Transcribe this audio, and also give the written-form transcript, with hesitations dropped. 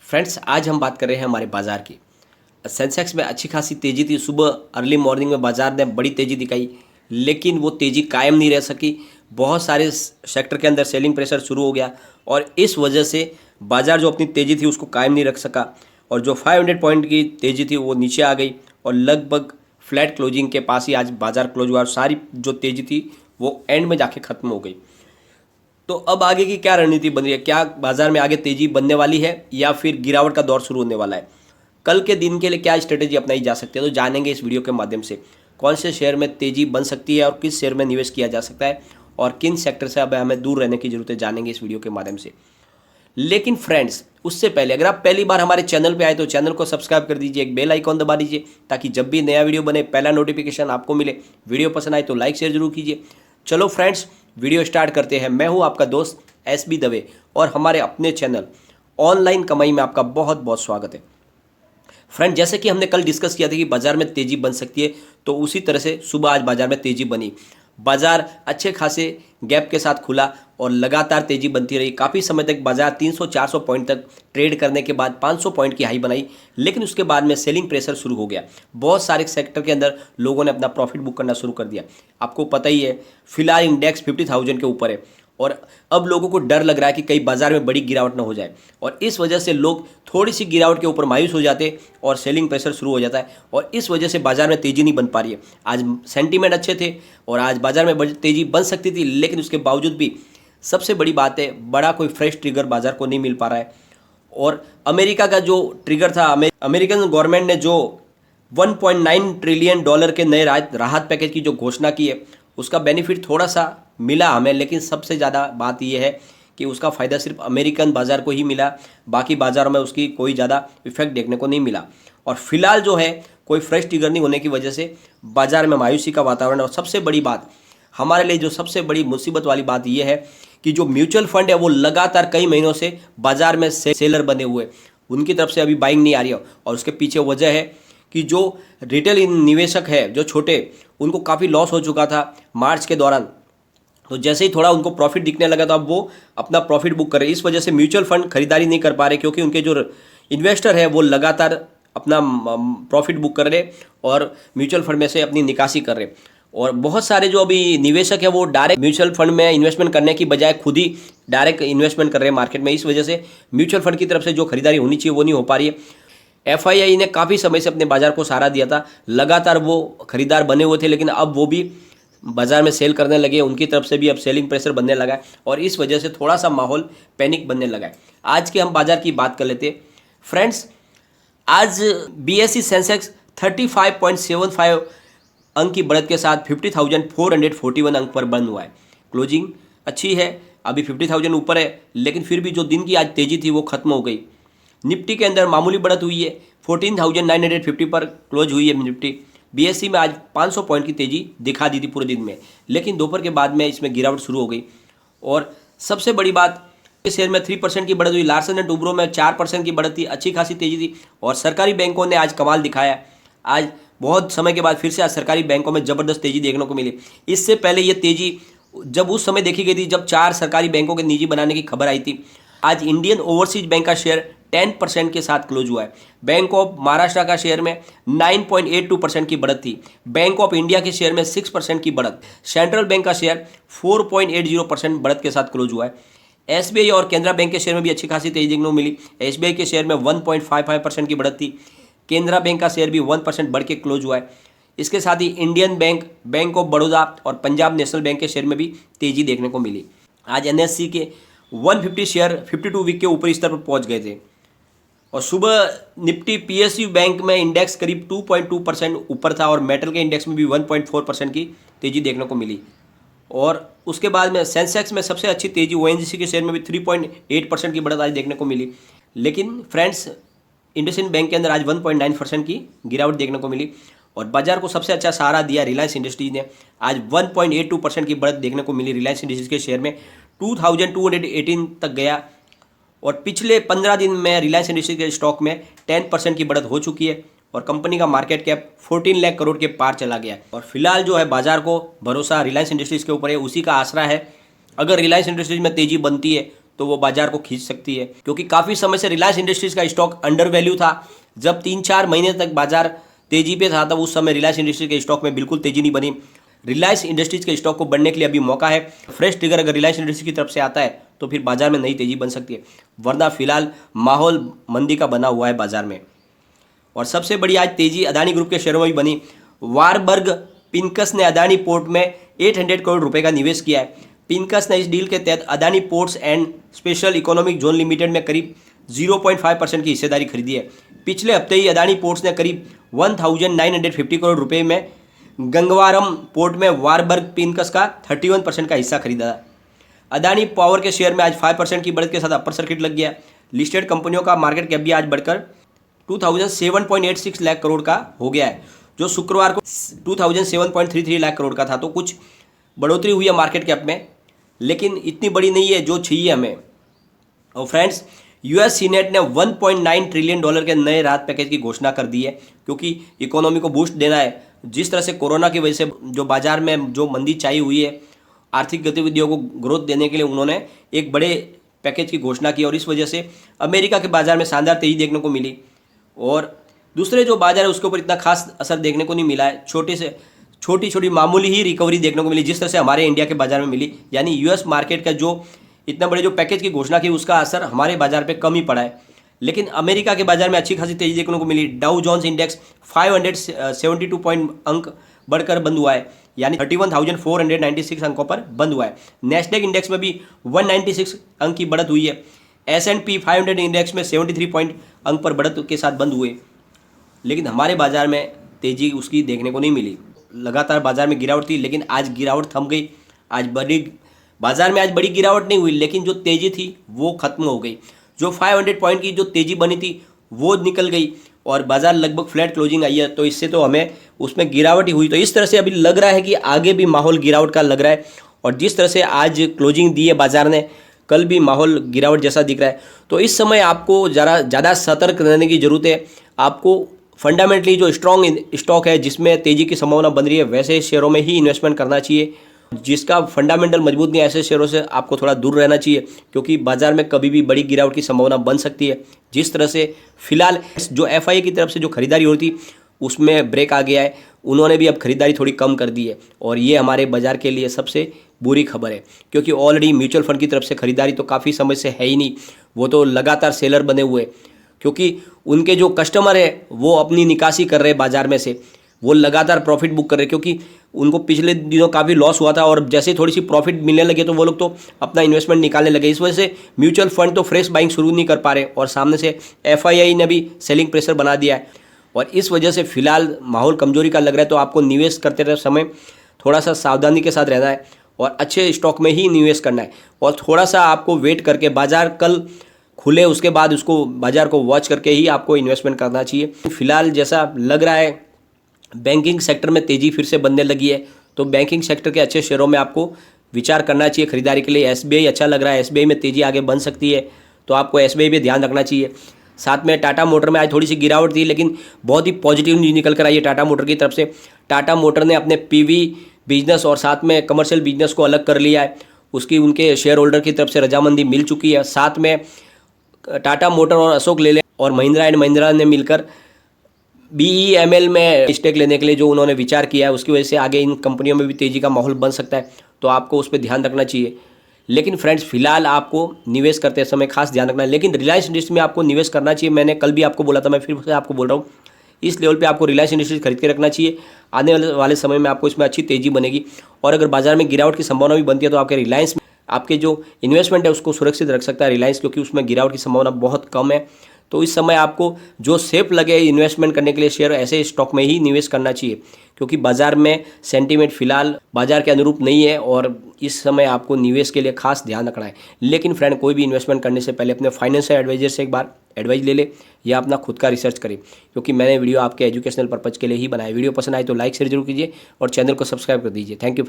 Friends, आज हम बात कर रहे हैं हमारे बाजार की। सेंसेक्स में अच्छी खासी तेज़ी थी। सुबह अर्ली मॉर्निंग में बाजार ने बड़ी तेज़ी दिखाई, लेकिन वो तेज़ी कायम नहीं रह सकी। बहुत सारे सेक्टर के अंदर सेलिंग प्रेशर शुरू हो गया और इस वजह से बाजार जो अपनी तेज़ी थी उसको कायम नहीं रख सका और जो 500 पॉइंट की तेज़ी थी वो नीचे आ गई और लगभग फ्लैट क्लोजिंग के पास ही आज बाजार क्लोज हुआ और सारी जो तेज़ी थी वो एंड में जाके ख़त्म हो गई। तो अब आगे की क्या रणनीति बन रही है? क्या बाजार में आगे तेजी बनने वाली है या फिर गिरावट का दौर शुरू होने वाला है? कल के दिन के लिए क्या स्ट्रेटेजी अपनाई जा सकती है, तो जानेंगे इस वीडियो के माध्यम से। कौन से शेयर में तेजी बन सकती है और किस शेयर में निवेश किया जा सकता है और किन सेक्टर से अब हमें दूर रहने की जरूरत है, जानेंगे इस वीडियो के माध्यम से। लेकिन फ्रेंड्स, उससे पहले अगर आप पहली बार हमारे चैनल पे आए तो चैनल को सब्सक्राइब कर दीजिए, एक बेल आइकॉन दबा दीजिए ताकि जब भी नया वीडियो बने पहला नोटिफिकेशन आपको मिले। वीडियो पसंद आए तो लाइक शेयर जरूर कीजिए। चलो फ्रेंड्स, वीडियो स्टार्ट करते हैं। मैं हूं आपका दोस्त SB दवे और हमारे अपने चैनल ऑनलाइन कमाई में आपका बहुत बहुत स्वागत है। फ्रेंड, जैसे कि हमने कल डिस्कस किया था कि बाजार में तेजी बन सकती है, तो उसी तरह से सुबह आज बाजार में तेजी बनी। बाजार अच्छे खासे गैप के साथ खुला और लगातार तेजी बनती रही। काफ़ी समय तक बाजार 300-400 पॉइंट तक ट्रेड करने के बाद 500 पॉइंट की हाई बनाई, लेकिन उसके बाद में सेलिंग प्रेशर शुरू हो गया। बहुत सारे सेक्टर के अंदर लोगों ने अपना प्रॉफिट बुक करना शुरू कर दिया। आपको पता ही है, फिलहाल इंडेक्स 50,000 के ऊपर है और अब लोगों को डर लग रहा है कि कहीं बाजार में बड़ी गिरावट ना हो जाए और इस वजह से लोग थोड़ी सी गिरावट के ऊपर मायूस हो जाते और सेलिंग प्रेशर शुरू हो जाता है और इस वजह से बाजार में तेजी नहीं बन पा रही है। आज सेंटीमेंट अच्छे थे और आज बाजार में तेजी बन सकती थी, लेकिन उसके बावजूद भी सबसे बड़ी बात है, बड़ा कोई फ्रेश ट्रिगर बाजार को नहीं मिल पा रहा है। और अमेरिका का जो ट्रिगर था, अमेरिकन गवर्नमेंट ने जो $1.9 ट्रिलियन के नए राहत पैकेज की जो घोषणा की है, उसका बेनिफिट थोड़ा सा मिला हमें, लेकिन सबसे ज़्यादा बात यह है कि उसका फ़ायदा सिर्फ अमेरिकन बाज़ार को ही मिला, बाकी बाज़ारों में उसकी कोई ज़्यादा इफेक्ट देखने को नहीं मिला। और फिलहाल जो है कोई फ्रेश ट्रिगर नहीं होने की वजह से बाज़ार में मायूसी का वातावरण है। और सबसे बड़ी बात हमारे लिए, जो सबसे बड़ी मुसीबत वाली बात यह है कि जो म्यूचुअल फंड है वो लगातार कई महीनों से बाज़ार में सेलर बने हुए, उनकी तरफ से अभी बाइंग नहीं आ रही है और उसके पीछे वजह है कि जो रिटेल निवेशक है, जो छोटे, उनको काफ़ी लॉस हो चुका था मार्च के दौरान। तो जैसे ही थोड़ा उनको प्रॉफिट दिखने लगा तो अब वो अपना प्रॉफिट बुक कर रहे। इस वजह से म्यूचुअल फंड खरीदारी नहीं कर पा रहे क्योंकि उनके जो इन्वेस्टर है वो लगातार अपना प्रॉफिट बुक कर रहे और म्यूचुअल फंड में से अपनी निकासी कर रहे। और बहुत सारे जो अभी निवेशक है वो डायरेक्ट म्यूचुअल फंड में इन्वेस्टमेंट करने की बजाय खुद ही डायरेक्ट इन्वेस्टमेंट कर रहे हैं मार्केट में। इस वजह से म्यूचुअल फंड की तरफ से जो खरीदारी होनी चाहिए वो नहीं हो पा रही है। FII ने काफ़ी समय से अपने बाजार को सहारा दिया था, लगातार वो खरीदार बने हुए थे, लेकिन अब वो भी बाजार में सेल करने लगे। उनकी तरफ से भी अब सेलिंग प्रेशर बनने लगा है और इस वजह से थोड़ा सा माहौल पैनिक बनने लगा है। आज के हम बाजार की बात कर लेते हैं। फ्रेंड्स, आज BSE सेंसेक्स 35.75 अंक की बढ़त के साथ 50,441 अंक पर बंद हुआ है। क्लोजिंग अच्छी है, अभी 50,000 ऊपर है, लेकिन फिर भी जो दिन की आज तेजी थी वो खत्म हो गई। निफ्टी के अंदर मामूली बढ़त हुई है, 14,950 पर क्लोज हुई है निफ्टी। BSE में आज 500 पॉइंट की तेजी दिखा दी थी पूरे दिन में, लेकिन दोपहर के बाद में इसमें गिरावट शुरू हो गई। और सबसे बड़ी बात, इस शेयर में 3% की बढ़त हुई। लार्सन एंड टुब्रो में 4% की बढ़त थी, अच्छी खासी तेजी थी। और सरकारी बैंकों ने आज कमाल दिखाया। आज बहुत समय के बाद फिर से आज सरकारी बैंकों में ज़बरदस्त तेजी देखने को मिली। इससे पहले ये तेजी जब उस समय देखी गई थी जब 4 सरकारी बैंकों के निजी बनाने की खबर आई थी। आज इंडियन ओवरसीज बैंक का शेयर 10% के साथ क्लोज हुआ है। बैंक ऑफ महाराष्ट्र का शेयर में 9.82% की बढ़त थी। बैंक ऑफ इंडिया के शेयर में 6% की बढ़त। सेंट्रल बैंक का शेयर 4.80% बढ़त के साथ क्लोज हुआ है। SBI और केनरा बैंक के शेयर में भी अच्छी खासी तेजी देखने को मिली। SBI के शेयर में 1.55% की बढ़त थी। केनरा बैंक का शेयर भी 1% बढ़ के क्लोज हुआ है। इसके साथ ही Indian bank, bank of Baroda और पंजाब नेशनल बैंक के शेयर में भी तेजी देखने को मिली। आज NSE के 150 शेयर 52 वीक के ऊपरी स्तर पर पहुंच गए थे। और सुबह निफ्टी PSU बैंक में इंडेक्स करीब 2.2% ऊपर था और मेटल के इंडेक्स में भी 1.4% की तेजी देखने को मिली। और उसके बाद में सेंसेक्स में सबसे अच्छी तेजी ONGC के शेयर में भी 3.8% की बढ़त आज देखने को मिली। लेकिन फ्रेंड्स, इंडसइंड बैंक के अंदर आज 1.9% की गिरावट देखने को मिली। और बाजार को सबसे अच्छा सहारा दिया रिलायंस इंडस्ट्रीज ने। आज 1.82% की बढ़त देखने को मिली रिलायंस इंडस्ट्रीज के शेयर में, 2218 तक गया। और पिछले 15 दिन में रिलायंस इंडस्ट्रीज के स्टॉक में 10% की बढ़त हो चुकी है और कंपनी का मार्केट कैप 14 लाख करोड़ के पार चला गया। और फिलहाल जो है बाजार को भरोसा रिलायंस इंडस्ट्रीज के ऊपर है, उसी का आसरा है। अगर रिलायंस इंडस्ट्रीज में तेजी बनती है तो वो बाजार को खींच सकती है, क्योंकि काफ़ी समय से रिलायंस इंडस्ट्रीज का स्टॉक अंडर वैल्यू था। जब 3-4 महीने तक बाजार तेजी पे था तब उस समय रिलायंस इंडस्ट्रीज के स्टॉक में बिल्कुल तेजी नहीं बनी। रिलायंस इंडस्ट्रीज के स्टॉक को बढ़ने के लिए अभी मौका है। फ्रेश ट्रिगर अगर रिलायंस इंडस्ट्रीज की तरफ से आता है तो फिर बाजार में नई तेजी बन सकती है, वरना फिलहाल माहौल मंदी का बना हुआ है बाजार में। और सबसे बड़ी आज तेजी अदानी ग्रुप के शेयरों में भी बनी। वारबर्ग पिनकस ने अदानी पोर्ट में 800 करोड़ रुपए का निवेश किया है। पिनकस ने इस डील के तहत Adani ports and special economic zone limited में करीब 0.5% की हिस्सेदारी खरीदी है। पिछले हफ्ते ही अदानी पोर्ट्स ने करीब 1950 करोड़ रुपए में गंगवारम पोर्ट में वारबर्ग पिनकस का 31% का हिस्सा खरीदा था। अदानी पावर के शेयर में आज 5% की बढ़त के साथ अपर सर्किट लग गया। लिस्टेड कंपनियों का मार्केट कैप भी आज बढ़कर 2007.86 लाख करोड़ का हो गया है, जो शुक्रवार को 2007.33 लाख करोड़ का था। तो कुछ बढ़ोतरी हुई है मार्केट कैप में, लेकिन इतनी बड़ी नहीं है जो चाहिए हमें। और फ्रेंड्स, यूएस सीनेट ने 1.9 ट्रिलियन डॉलर के नए राहत पैकेज की घोषणा कर दी है, क्योंकि इकोनॉमी को बूस्ट देना है। जिस तरह से कोरोना की वजह से जो बाजार में जो मंदी छाई हुई है, आर्थिक गतिविधियों को ग्रोथ देने के लिए उन्होंने एक बड़े पैकेज की घोषणा की, और इस वजह से अमेरिका के बाजार में शानदार तेजी देखने को मिली। और दूसरे जो बाजार है उसके ऊपर इतना खास असर देखने को नहीं मिला है। छोटी छोटी मामूली ही रिकवरी देखने को मिली, जिस तरह से हमारे इंडिया के बाजार में मिली। यानी यूएस मार्केट का जो इतना बड़े जो पैकेज की घोषणा की उसका असर हमारे बाजार पे कम ही पड़ा है। लेकिन अमेरिका के बाजार में अच्छी खासी तेजी देखने को मिली। डाउ जोन्स इंडेक्स 572 पॉइंट अंक बढ़कर बंद हुआ है, यानी 31,496 अंकों पर बंद हुआ है। नेस्डेक इंडेक्स में भी 196 अंक की बढ़त हुई है। S&P 500 इंडेक्स में 73 पॉइंट अंक पर बढ़त के साथ बंद हुए। लेकिन हमारे बाजार में तेजी उसकी देखने को नहीं मिली। लगातार बाजार में गिरावट थी, लेकिन आज गिरावट थम गई। बाजार में आज बड़ी गिरावट नहीं हुई, लेकिन जो तेजी थी वो खत्म हो गई। जो 500 पॉइंट की जो तेजी बनी थी वो निकल गई और बाजार लगभग फ्लैट क्लोजिंग आई है। तो इससे तो हमें उसमें गिरावट ही हुई। तो इस तरह से अभी लग रहा है कि आगे भी माहौल गिरावट का लग रहा है, और जिस तरह से आज क्लोजिंग दी है बाजार ने, कल भी माहौल गिरावट जैसा दिख रहा है। तो इस समय आपको ज़्यादा सतर्क रहने की ज़रूरत है। आपको फंडामेंटली जो स्ट्रॉन्ग स्टॉक है जिसमें तेजी की संभावना बन रही है, वैसे शेयरों में ही इन्वेस्टमेंट करना चाहिए। जिसका फंडामेंटल मजबूत नहीं है, ऐसे शेयरों से आपको थोड़ा दूर रहना चाहिए, क्योंकि बाजार में कभी भी बड़ी गिरावट की संभावना बन सकती है। जिस तरह से फिलहाल जो एफआईए की तरफ से जो खरीदारी हो रही थी उसमें ब्रेक आ गया है, उन्होंने भी अब खरीदारी थोड़ी कम कर दी है, और ये हमारे बाजार के लिए सबसे बुरी खबर है, क्योंकि ऑलरेडी म्यूचुअल फंड की तरफ से खरीदारी तो काफ़ी समय से है ही नहीं। वो तो लगातार सेलर बने हुए, क्योंकि उनके जो कस्टमर है वो अपनी निकासी कर रहे बाजार में से, वो लगातार प्रॉफिट बुक कर रहे, क्योंकि उनको पिछले दिनों काफ़ी लॉस हुआ था, और जैसे थोड़ी सी प्रॉफिट मिलने लगे तो वो लोग तो अपना इन्वेस्टमेंट निकालने लगे। इस वजह से म्यूचुअल फंड तो फ्रेश बाइंग शुरू नहीं कर पा रहे, और सामने से एफआईआई ने भी सेलिंग प्रेशर बना दिया है, और इस वजह से फिलहाल माहौल कमजोरी का लग रहा है। तो आपको निवेश करते समय थोड़ा सा सावधानी के साथ रहना है, और अच्छे स्टॉक में ही निवेश करना है, और थोड़ा सा आपको वेट करके बाजार कल खुले उसके बाद उसको बाजार को वॉच करके ही आपको इन्वेस्टमेंट करना चाहिए। फिलहाल जैसा लग रहा है बैंकिंग सेक्टर में तेज़ी फिर से बनने लगी है, तो बैंकिंग सेक्टर के अच्छे शेयरों में आपको विचार करना चाहिए खरीदारी के लिए। एसबीआई अच्छा लग रहा है, एसबीआई में तेज़ी आगे बन सकती है, तो आपको एसबीआई पे ध्यान रखना चाहिए। साथ में टाटा मोटर में आज थोड़ी सी गिरावट थी, लेकिन बहुत ही पॉजिटिव न्यूज़ निकल कर आई है टाटा मोटर की तरफ से। टाटा मोटर ने अपने पीवी बिजनेस और साथ में कमर्शियल बिजनेस को अलग कर लिया है, उसकी उनके शेयर होल्डर की तरफ से रजामंदी मिल चुकी है। साथ में टाटा मोटर और अशोक लेलैंड और महिंद्रा एंड महिंद्रा ने मिलकर BEML में स्टेक लेने के लिए जो उन्होंने विचार किया है, उसकी वजह से आगे इन कंपनियों में भी तेज़ी का माहौल बन सकता है, तो आपको उस पर ध्यान रखना चाहिए। लेकिन फ्रेंड्स, फिलहाल आपको निवेश करते समय खास ध्यान रखना है। लेकिन रिलायंस इंडस्ट्री में आपको निवेश करना चाहिए। मैंने कल भी आपको बोला था, मैं फिर से आपको बोल रहा हूँ, इस लेवल पे आपको रिलायंस इंडस्ट्रीज खरीद के रखना चाहिए। आने वाले समय में आपको इसमें अच्छी तेज़ी बनेगी, और अगर बाजार में गिरावट की संभावना भी बनती है तो आपके रिलायंस में आपके जो इन्वेस्टमेंट है उसको सुरक्षित रख सकता है रिलायंस, क्योंकि उसमें गिरावट की संभावना बहुत कम है। तो इस समय आपको जो सेफ लगे इन्वेस्टमेंट करने के लिए शेयर, ऐसे स्टॉक में ही निवेश करना चाहिए, क्योंकि बाजार में सेंटीमेंट फिलहाल बाजार के अनुरूप नहीं है, और इस समय आपको निवेश के लिए खास ध्यान रखना है। लेकिन फ्रेंड, कोई भी इन्वेस्टमेंट करने से पहले अपने फाइनेंशियल एडवाइजर से एक बार एडवाइस ले ले, या अपना खुद का रिसर्च करें, क्योंकि मैंने वीडियो आपके एजुकेशनल पर्पज़ के लिए ही बनाया। वीडियो पसंद आए तो लाइक शेयर जरूर कीजिए, और चैनल को सब्सक्राइब कर दीजिए। Thank you.